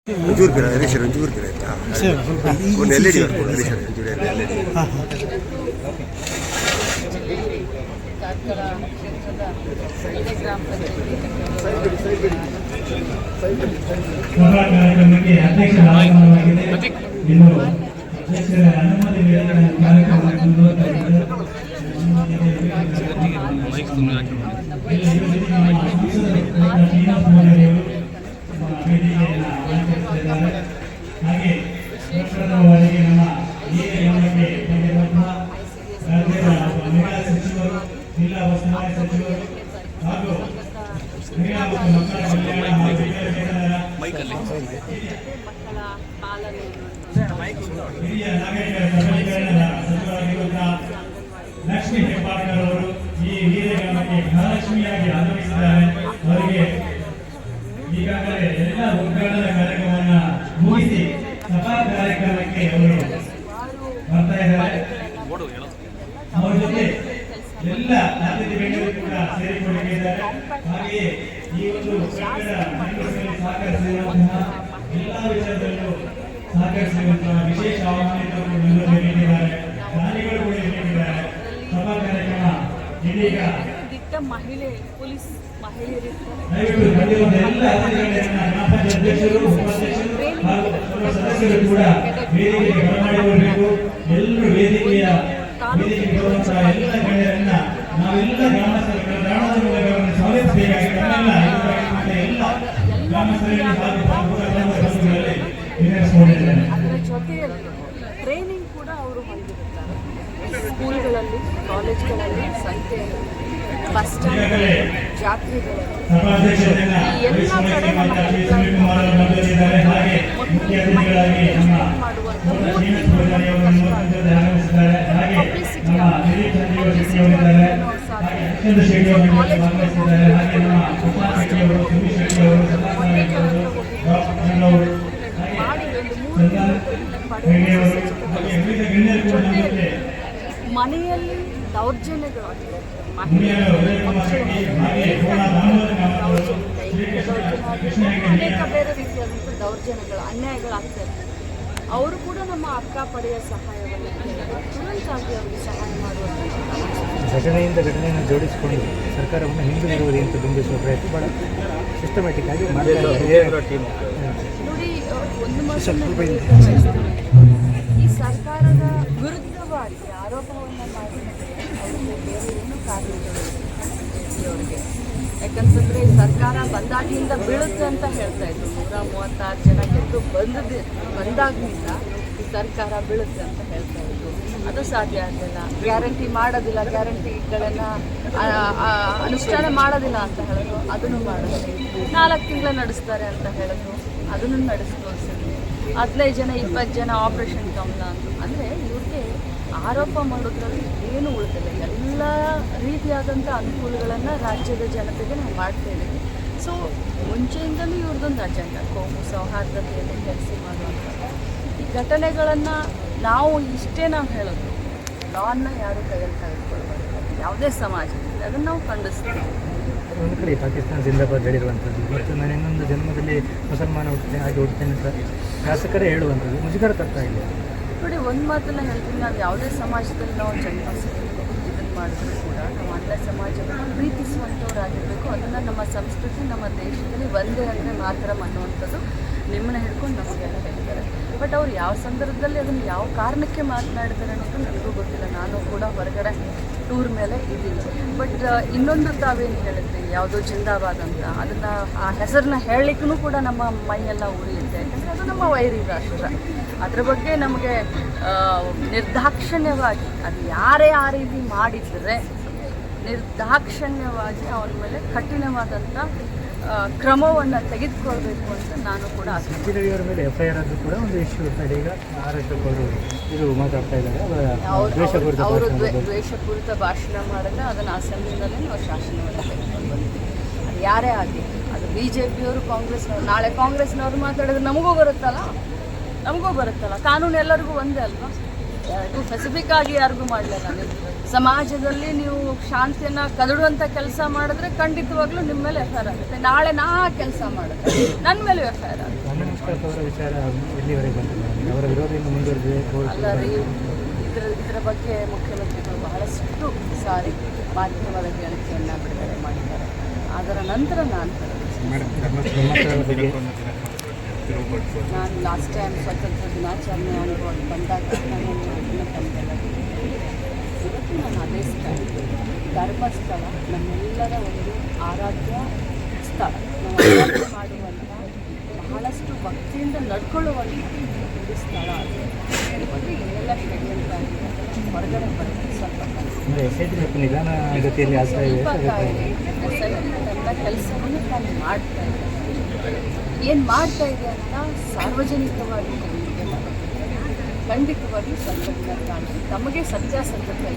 ಒಂಚೂರು ಗಿಡ ಹರೀಶ್ ಒಂಚೂರು ಗಿಡ ಆಯ್ತಾ ಒಂದು LED ಬರ್ಬೋದು ಹರೀಶ್ ಒಂಚೂರು LED ಕಾರ್ಯಕ್ರಮಕ್ಕೆ ಅಧ್ಯಕ್ಷರಾಗಿದೆ. ಇನ್ನು ಅಧ್ಯಕ್ಷರ ಅನುಮತಿ ಮೇರೆಗೆ ಕಾರ್ಯಕ್ರಮವನ್ನು ಹಾಗೆ ಪ್ರಪ್ರಥಮವಾಗಿ ನಮ್ಮ ಈ ಗಮನಕ್ಕೆ ಬಂದಿರುವಂತಹ ರಾಜ್ಯದ ಮಹಿಳಾ ಸಚಿವರು, ಜಿಲ್ಲಾ ಉಸ್ತುವಾರಿ ಸಚಿವರು ಹಾಗೂ ಮಹಿಳಾ ಮತ್ತು ಮಕ್ಕಳ ಕಲ್ಯಾಣ ಹಾಗೂ ಹಿರಿಯ ನಾಗರಿಕರ ಸಬಲೀಕರಣದ ಸಚಿವರಾಗಿರುವಂತಹ ಲಕ್ಷ್ಮೀ ಹೆಬ್ಬಾಳ್ಕರ್ ಅವರು ಈ ವೀರಗ್ರಾಮಕ್ಕೆ ಗೃಹಲಕ್ಷ್ಮಿಯಾಗಿ ಆಗಮಿಸಿದ್ದಾರೆ. ಅವರಿಗೆ ಈಗಾಗಲೇ ಎಲ್ಲ ಉದ್ಘಾಟನಾ ಕಾರ್ಯಕ್ರಮವನ್ನು ಮುಗಿಸಿ ಸಭಾ ಕಾರ್ಯಕ್ರಮಕ್ಕೆ ಅವರು ಬರ್ತಾ ಇದ್ದಾರೆ. ಅವರ ಜೊತೆ ಎಲ್ಲ ಅತಿಥಿ ಗಣ್ಯರು ಕೂಡ ಸೇರಿಕೊಂಡಿದ್ದಾರೆ. ಹಾಗೆಯೇ ಈ ಒಂದು ಕಟ್ಟಡ ಸಹಕರಿಸಿರುವಂತಹ ಎಲ್ಲ ವಿಚಾರದಲ್ಲೂ ಸಹಕರಿಸಿರುವಂತಹ ವಿಶೇಷ ಆಹ್ವಾನಿತರು ನೀಡಿದ್ದಾರೆ. ದಾನಿಗಳು ಕೂಡ ನೀಡಿದ್ದಾರೆ. ಸಭಾ ಕಾರ್ಯಕ್ರಮ ಇದೀಗ ಮಹಿಳೆ ಪೊಲೀಸ್ ದಯವಿಟ್ಟು ಬಂದಿರುವಂತಹ ಎಲ್ಲ ಅತಿಥಿಗಳನ್ನ ಗ್ರಾಮ ಪಂಚಾಯತ್ ಅಧ್ಯಕ್ಷರು, ಉಪಾಧ್ಯಕ್ಷರು ಹಾಗೂ ಸರ್ವ ಸದಸ್ಯರು ಕೂಡ ವೇದಿಕೆಗೆ ಬರಮಾಡಿಕೊಳ್ಳಬೇಕು. ಎಲ್ಲರೂ ವೇದಿಕೆಗೆ ಬರುವಂತಹ ಎಲ್ಲ ಗಣ್ಯರನ್ನ ನಾವೆಲ್ಲ ಗ್ರಾಮಸ್ಥರುಗಳ ಗ್ರಾಮದ ಮೂಲಕವನ್ನು ಸ್ವಾಗತಿಸಬೇಕಾಗಿ ಎಲ್ಲ ಗ್ರಾಮಸ್ಥರಿಗೆ ಹಾಗೂ ಬಂಧುಗಳಲ್ಲಿ ವಿನಂತಿಸಿಕೊಂಡಿದ್ದೇನೆ. ಅದರ ಜೊತೆಯಲ್ಲಿ ಟ್ರೈನಿಂಗ್ ಕೂಡ ಅವರು ಹೊಂದಿರುತ್ತಾರೆ. ಸ್ಕೂಲ್ಗಳಲ್ಲಿ, ಕಾಲೇಜ್ಗಳಲ್ಲಿ, ಸಂತೆಯಲ್ಲಿ, ಬಸ್ ಸ್ಟ್ಯಾಂಡ್, ಜಾತ್ರೆಗಳಲ್ಲಿ ಎಲ್ಲ ಕಡೆ ಮನೆಯಲ್ಲಿ ದೌರ್ಜನ್ಯಗಳು ಅನೇಕ ಬೇರೆ ರೀತಿಯಾದಂಥ ದೌರ್ಜನ್ಯಗಳು, ಅನ್ಯಾಯಗಳಾಗ್ತದೆ. ಅವರು ಕೂಡ ನಮ್ಮ ಅಕ್ಕಪಡೆಯ ಸಹಾಯವನ್ನು ತುರಂತಾಗಿ ಅವರಿಗೆ ಸಹಾಯ ಮಾಡುವಂಥ ಘಟನೆಯಿಂದ ಘಟನೆಯನ್ನು ಜೋಡಿಸಿಕೊಂಡು ಸರ್ಕಾರವನ್ನು ಹಿಂದಿರುವುದು ಅಂತ ಬಿಂಬಿಸುವ ಪ್ರಯತ್ನ ಬಹಳ ಸಿಸ್ಟಮ್ಯಾಟಿಕ್ ಆಗಿ ನೋಡಿ. ಒಂದು ಮಾತು ಈ ಸರ್ಕಾರದ ವಿರುದ್ಧವಾಗಿ ಆರೋಪವನ್ನು ಮಾಡಿದರೆ ಅವರಿಗೆ ಬೇರೆ ಏನು ಕಾರಣಗಳು ಅವರಿಗೆ. ಯಾಕಂತಂದರೆ ಸರ್ಕಾರ ಬಂದಾಗಿನಿಂದ ಬೀಳುತ್ತೆ ಅಂತ ಹೇಳ್ತಾ ಇದ್ರು. 136 ಜನ ಗೆದ್ದು ಬಂದಾಗಿನಿಂದ ಈ ಸರ್ಕಾರ ಬೀಳುತ್ತೆ ಅಂತ ಹೇಳ್ತಾ ಇದ್ರು. ಅದು ಸಾಧ್ಯ ಆಗಲಿಲ್ಲ. ಗ್ಯಾರಂಟಿ ಮಾಡೋದಿಲ್ಲ, ಗ್ಯಾರಂಟಿಗಳನ್ನು ಅನುಷ್ಠಾನ ಮಾಡೋದಿಲ್ಲ ಅಂತ ಹೇಳಿದ್ರು, ಅದನ್ನು ಮಾಡಿದ್ರು. 4 ತಿಂಗಳು ನಡೆಸ್ತಾರೆ ಅಂತ ಹೇಳಿದ್ರು, ಅದನ್ನು ನಡೆಸಿ ತೋರಿಸಿದ್ರು. 15 ಜನ 20 ಜನ ಆಪರೇಷನ್ ಕಮಲ ಅಂತ. ಅಂದರೆ ಇವ್ರಿಗೆ ಆರೋಪ ಮಾಡೋದ್ರಲ್ಲಿ ಏನು ಉಳಿದಿಲ್ಲ. ಎಲ್ಲ ರೀತಿಯಾದಂಥ ಅನುಕೂಲಗಳನ್ನು ರಾಜ್ಯದ ಜನತೆಗೆ ನಾವು ಮಾಡ್ತಾ ಇದ್ದೀವಿ. ಸೊ ಮುಂಚೆಯಿಂದಲೂ ಇವ್ರದ್ದೊಂದು ಅಜೆಂಡಾ ಕೋಮು ಸೌಹಾರ್ದತೆಯನ್ನು ಕೆಲಸ ಮಾಡುವಂಥದ್ದು. ಈ ಘಟನೆಗಳನ್ನು ನಾವು ಹೇಳೋದು, ಲಾನ್ನ ಯಾರು ಕೈಯಲ್ಲಿ ತೆಗೆದುಕೊಳ್ಬಾರ್ದು ಯಾವುದೇ ಸಮಾಜದಲ್ಲಿ, ಅದನ್ನು ನಾವು ಖಂಡಿಸ್ತೀವಿ. ಒಂದು ಕಡೆ ಪಾಕಿಸ್ತಾನ ಜಿಂದಾಬಾದ್ ಹೇಳಿರುವಂಥದ್ದು ಮತ್ತು ನಾನು ಇನ್ನೊಂದು ಜನ್ಮದಲ್ಲಿ ಮುಸಲ್ಮಾನ ಹುಟ್ಟುತ್ತೇನೆ ಹಾಗೆ ಹುಡ್ತೇನೆ ಅಂತ ಶಾಸಕರೇ ಹೇಳುವಂಥದ್ದು ಮುಜುಗರ ತರ್ತಾ ಇಲ್ಲ. ನೋಡಿ, ಒಂದು ಮಾತನ್ನು ಹೇಳ್ತೀನಿ, ನಾವು ಯಾವುದೇ ಸಮಾಜದಲ್ಲಿ ನಾವು ಇದನ್ನು ಮಾಡಿದ್ರು ಕೂಡ ನಾವು ಅನ್ನ ಸಮಾಜವನ್ನು ಪ್ರೀತಿಸುವಂಥವ್ರಾಗಿರಬೇಕು. ಅದನ್ನು ನಮ್ಮ ಸಂಸ್ಕೃತಿ, ನಮ್ಮ ದೇಶದಲ್ಲಿ ಒಂದೇ ಅಂದರೆ ಮಾತ್ರ ಅನ್ನುವಂಥದ್ದು ನಿಮ್ಮನ್ನ ಹಿಡ್ಕೊಂಡು ನಮಗೆಲ್ಲ ಹೇಳ್ತಾರೆ. ಬಟ್ ಅವ್ರು ಯಾವ ಸಂದರ್ಭದಲ್ಲಿ ಅದನ್ನು ಯಾವ ಕಾರಣಕ್ಕೆ ಮಾತನಾಡ್ತಾರೆ ಅನ್ನೋದು ನನಗೂ ಗೊತ್ತಿಲ್ಲ. ನಾನು ಕೂಡ ಹೊರಗಡೆ ಟೂರ್ ಮೇಲೆ ಇದ್ದೀನಿ. ಬಟ್ ಇನ್ನೊಂದು ತಾವೇನು ಹೇಳಿದ್ರಿ, ಯಾವುದೋ ಜಿಂದಾಬಾದ್ ಅಂತ, ಅದನ್ನು ಆ ಹೆಸರನ್ನ ಹೇಳಲಿಕ್ಕೂ ಕೂಡ ನಮ್ಮ ಮೈಯೆಲ್ಲ ಉರಿಯುತ್ತೆ. ಯಾಕಂದರೆ ಅದು ನಮ್ಮ ವೈರಿ ರಾಷ್ಟ್ರ. ಅದರ ಬಗ್ಗೆ ನಮಗೆ ನಿರ್ದಾಕ್ಷಿಣ್ಯವಾಗಿ ಅದು ಯಾರೇ ಆ ರೀತಿ ಮಾಡಿದರೆ ನಿರ್ದಾಕ್ಷಿಣ್ಯವಾಗಿ ಅವನ ಮೇಲೆ ಕಠಿಣವಾದಂಥ ಕ್ರಮವನ್ನು ತೆಗೆದುಕೊಳ್ಬೇಕು ಅಂತ ನಾನು ಕೂಡ ಸಿದ್ದಿರವಿಯವರ ಮೇಲೆ FIR ಆದರೂ ಕೂಡ ಒಂದು ಇಶ್ಯೂ ಇರ್ತಾರೆ. ಈಗ ಆರೋಗ್ಯವರು ಇದು ಮಾತಾಡ್ತಾ ಇದ್ದಾರೆ, ಅವರು ದ್ವೇಷಪೂರಿತ ಭಾಷಣ ಮಾಡಿದ್ರೆ ಅದನ್ನು ಅಸೆಂಬ್ಲಿನಲ್ಲೇ ನಾವು ಶಾಸನವನ್ನು ತೆಗೆದುಕೊಂಡು ಬಂದಿದ್ದೀವಿ. ಅದು ಯಾರೇ ಆಗಲಿ, ಅದು BJPಯವರು, ಕಾಂಗ್ರೆಸ್ನವರು. ನಾಳೆ ಕಾಂಗ್ರೆಸ್ನವ್ರು ಮಾತಾಡಿದ್ರೆ ನಮಗೂ ಬರುತ್ತಲ್ಲ, ಕಾನೂನು ಎಲ್ಲರಿಗೂ ಒಂದೇ ಅಲ್ವಾ. ಯಾರಿಗೂ ಸ್ಪೆಸಿಫಿಕ್ ಆಗಿ ಯಾರಿಗೂ ಮಾಡಲಿಲ್ಲ ನಾನು. ಸಮಾಜದಲ್ಲಿ ನೀವು ಶಾಂತಿಯನ್ನು ಕದಡುವಂಥ ಕೆಲಸ ಮಾಡಿದ್ರೆ ಖಂಡಿತವಾಗ್ಲೂ ನಿಮ್ಮ ಮೇಲೆ ಎಫ್.ಐ.ಆರ್ ಆಗುತ್ತೆ. ನಾಳೆ ನಾ ಕೆಲಸ ಮಾಡಿದ್ರೆ ನನ್ನ ಮೇಲೆ ಎಫ್.ಐ.ಆರ್ ಆಗುತ್ತೆ. ಅವರ ವಿಚಾರ ಎಲ್ಲಿವರೆಗೆ ಬಂದಿಲ್ಲ, ಅವರ ವಿರೋಧದಿಂದ ಮುಂದುವರೆದಿದೆ. ಅಲ್ಲ ರೀ, ಇದರ ಬಗ್ಗೆ ಮುಖ್ಯಮಂತ್ರಿಗಳು ಬಹಳಷ್ಟು ಸಾರಿ ಮಾಧ್ಯಮದ ಹೇಳಿಕೆಯನ್ನು ಬಿಡುಗಡೆ ಮಾಡಿದ್ದಾರೆ. ಅದರ ನಂತರ ನಾನು ಲಾಸ್ಟ್ ಟೈಮ್ ಸ್ವಾತಂತ್ರ್ಯ ದಿನಾಚರಣೆ ಅನುಭವ ಬಂದಾಗ ನಾನು ತಂದೆಲ್ಲ ಇವತ್ತು ನಾನು ಅದೇ ಸ್ಥಳ, ಧರ್ಮಸ್ಥಳ, ನಮ್ಮೆಲ್ಲರ ಒಂದು ಆರಾಧ್ಯ ಸ್ಥಳ. ನಾವು ಆರಾಧನೆ ಮಾಡುವಂಥ, ಬಹಳಷ್ಟು ಭಕ್ತಿಯಿಂದ ನಡ್ಕೊಳ್ಳುವಂಥ ಒಂದು ಸ್ಥಳ ಅದು. ಇದ್ರ ಬಗ್ಗೆ ಏನೆಲ್ಲ ಷಡ್ಯಂತ್ರ ಆಗಿದೆ, ಹೊರಗಡೆ ಬರೋದು ಸ್ವಲ್ಪ ನಿಧಾನ ಗತಿಯಲ್ಲಿ ಆಗ್ತಾ ಇದೆ. ತನ್ನ ಕೆಲಸವನ್ನು ತಾನು ಮಾಡ್ತಾ ಇದೆ. ಏನು ಮಾಡ್ತಾ ಇದೆ ಅಂತ ಸಾರ್ವಜನಿಕವಾಗಿ ನಿಮಗೆ ಖಂಡಿತವಾಗಿ ಸ್ವಲ್ಪ ದಿನ ತಮಗೆ ಸತ್ಯಾಸತ್ಯತೆ